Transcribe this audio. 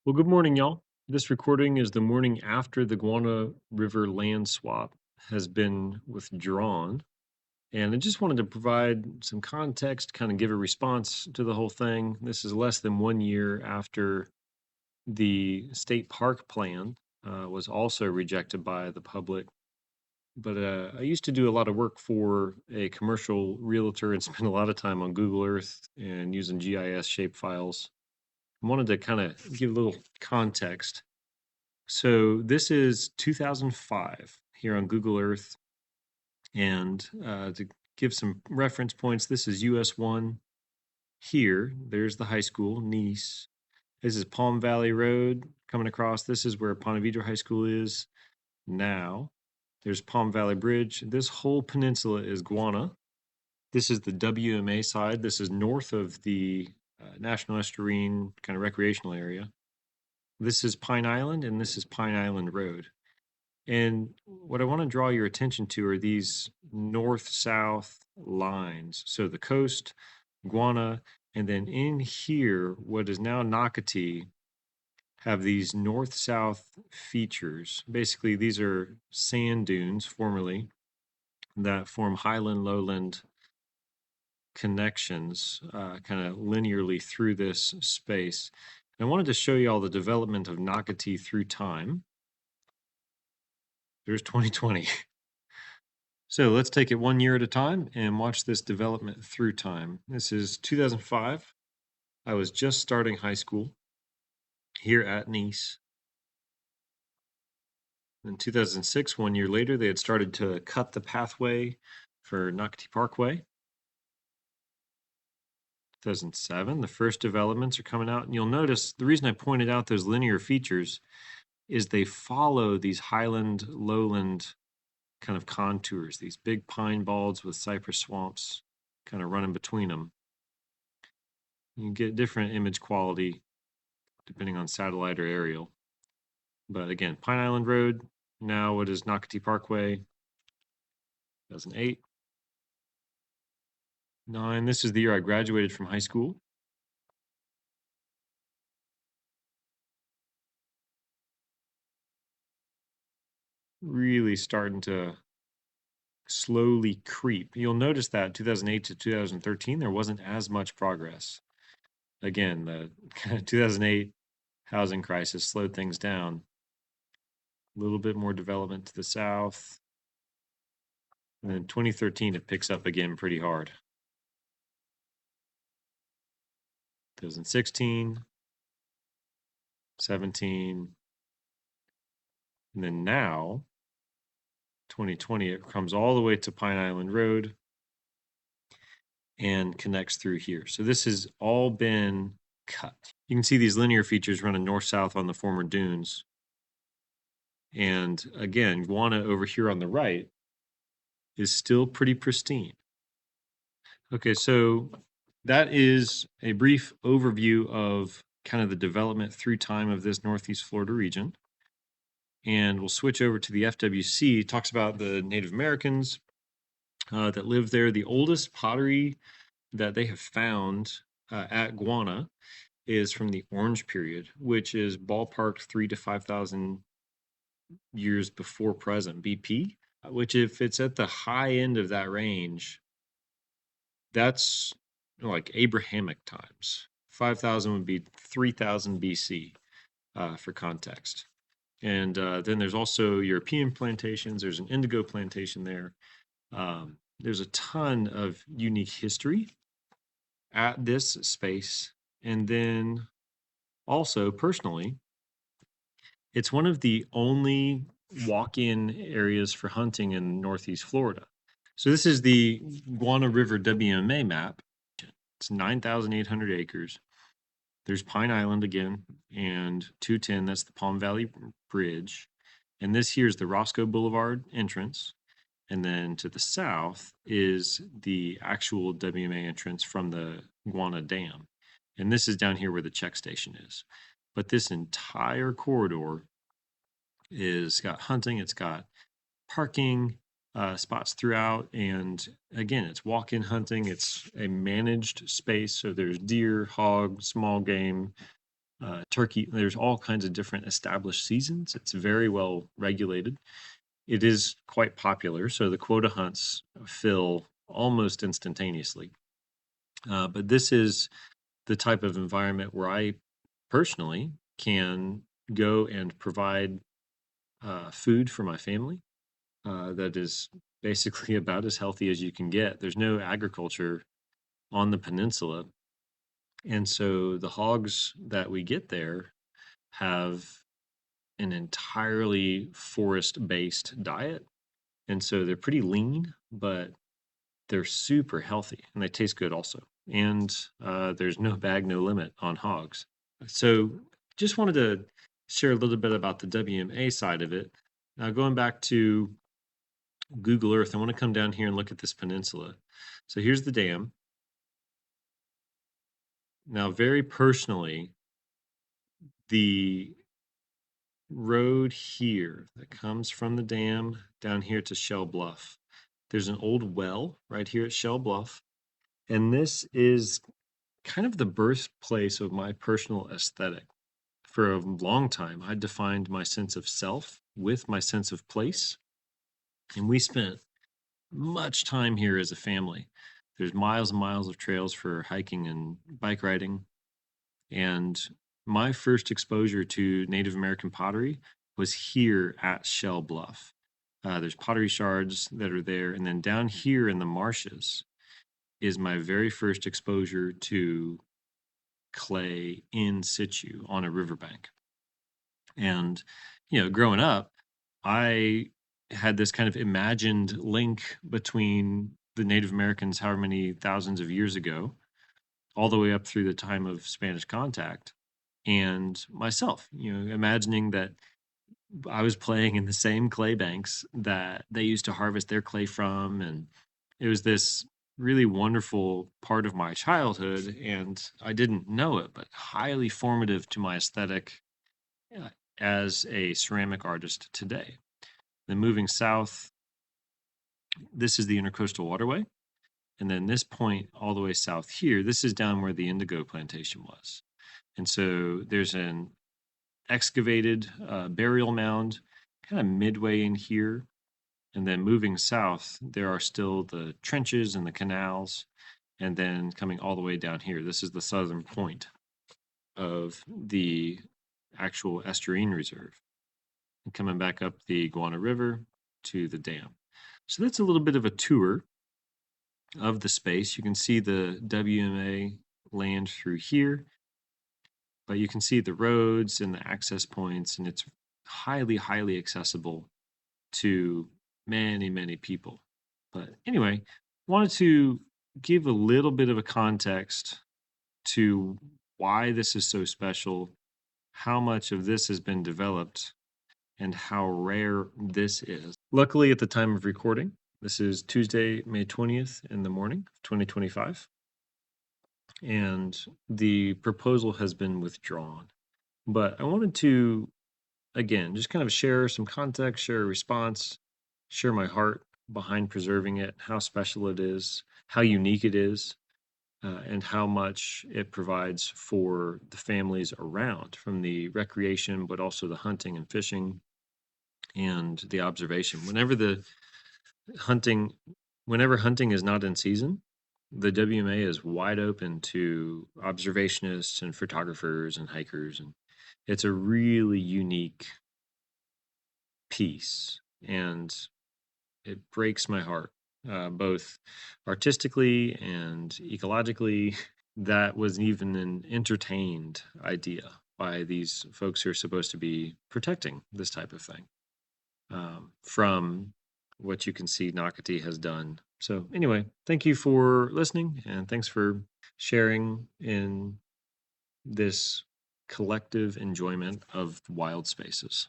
Well, good morning, y'all. This recording is the morning after the Guana River land swap has been withdrawn. And I just wanted to provide some context, kind of give a response to the whole thing. This is less than 1 year after the state park plan was also rejected by the public. But I used to do a lot of work for a commercial realtor and spend a lot of time on Google Earth and using GIS shape files. I wanted to kind of give a little context. So this is 2005 here on Google Earth. And to give some reference points, this is US 1 here. There's the high school, Nice. This is Palm Valley Road coming across. This is where Ponte Vedra High School is now. There's Palm Valley Bridge. This whole peninsula is Guana. This is the WMA side. This is north of the National Estuarine kind of recreational area. This is Pine Island, and this is Pine Island Road. And what I want to draw your attention to are these north-south lines. So the coast, Guana, and then in here, what is now Nocatee, have these north-south features. Basically, these are sand dunes formerly that form highland-lowland connections kind of linearly through this space. And I wanted to show you all the development of Nocatee through time. There's 2020. So let's take it 1 year at a time and watch this development through time. This is 2005. I was just starting high school here at Nice. In 2006, 1 year later, they had started to cut the pathway for Nocatee Parkway. 2007, the first developments are coming out. And you'll notice the reason I pointed out those linear features is they follow these highland, lowland kind of contours, these big pine balds with cypress swamps kind of running between them. You get different image quality depending on satellite or aerial. But again, Pine Island Road, now what is Nocatee Parkway, 2008. 9, this is the year I graduated from high school. Really starting to slowly creep. You'll notice that 2008 to 2013, there wasn't as much progress. Again, the 2008 housing crisis slowed things down. A little bit more development to the south. And then 2013, it picks up again pretty hard. 2016, 17, and then now, 2020, it comes all the way to Pine Island Road and connects through here. So this has all been cut. You can see these linear features running north-south on the former dunes. And again, Guana over here on the right is still pretty pristine. Okay, so that is a brief overview of kind of the development through time of this Northeast Florida region. And we'll switch over to the FWC. It talks about the Native Americans that live there. The oldest pottery that they have found at Guana is from the Orange period, which is ballparked 3 to 5,000 years before present BP, which if it's at the high end of that range, that's like Abrahamic times. 5,000 would be 3,000 BC for context. And then there's also European plantations. There's an indigo plantation there. There's a ton of unique history at this space. And then also, personally, it's one of the only walk-in areas for hunting in Northeast Florida. So this is the Guana River WMA map. It's 9,800 acres. There's Pine Island again, and 210, that's the Palm Valley Bridge. And this here is the Roscoe Boulevard entrance. And then to the south is the actual WMA entrance from the Guana Dam. And this is down here where the check station is. But this entire corridor is got hunting, it's got parking spots throughout, and again, it's walk-in hunting. It's a managed space, so there's deer, hog, small game, turkey. There's all kinds of different established seasons. It's very well regulated. It is quite popular, so the quota hunts fill almost instantaneously. But this is the type of environment where I personally can go and provide food for my family that is basically about as healthy as you can get. There's no agriculture on the peninsula. And so the hogs that we get there have an entirely forest based diet. And so they're pretty lean, but they're super healthy and they taste good also. And there's no bag, no limit on hogs. So just wanted to share a little bit about the WMA side of it. Now, going back to Google Earth, I want to come down here and look at this peninsula. So here's the dam. Now, very personally, the road here that comes from the dam down here to Shell Bluff, there's an old well right here at Shell Bluff. And this is kind of the birthplace of my personal aesthetic. For a long time, I defined my sense of self with my sense of place. And we spent much time here as a family. There's miles and miles of trails for hiking and bike riding. And my first exposure to Native American pottery was here at Shell Bluff. There's pottery shards that are there. And then down here in the marshes is my very first exposure to clay in situ on a riverbank. And, growing up, I had this kind of imagined link between the Native Americans, however many thousands of years ago, all the way up through the time of Spanish contact, and myself, imagining that I was playing in the same clay banks that they used to harvest their clay from. And it was this really wonderful part of my childhood. And I didn't know it, but highly formative to my aesthetic uh, as a ceramic artist today. Then moving south, this is the Intercoastal Waterway. And then this point all the way south here, this is down where the indigo plantation was. And so there's an excavated burial mound kind of midway in here. And then moving south, there are still the trenches and the canals. And then coming all the way down here, this is the southern point of the actual estuarine reserve. And coming back up the Guana River to the dam. So that's a little bit of a tour of the space. You can see the WMA land through here, but you can see the roads and the access points, and it's highly, highly accessible to many, many people. But anyway, wanted to give a little bit of a context to why this is so special, how much of this has been developed, and how rare this is. Luckily, at the time of recording, this is Tuesday, May 20th in the morning of 2025, and the proposal has been withdrawn. But I wanted to, again, just kind of share some context, share a response, share my heart behind preserving it, how special it is, how unique it is, and how much it provides for the families around, from the recreation, but also the hunting and fishing and the observation. Hunting, Whenever hunting is not in season, the WMA is wide open to observationists and photographers and hikers, and it's a really unique piece, and it breaks my heart, both artistically and ecologically. That was even an entertained idea by these folks who are supposed to be protecting this type of thing, from what you can see Nakati has done. So, anyway, thank you for listening, and thanks for sharing in this collective enjoyment of wild spaces.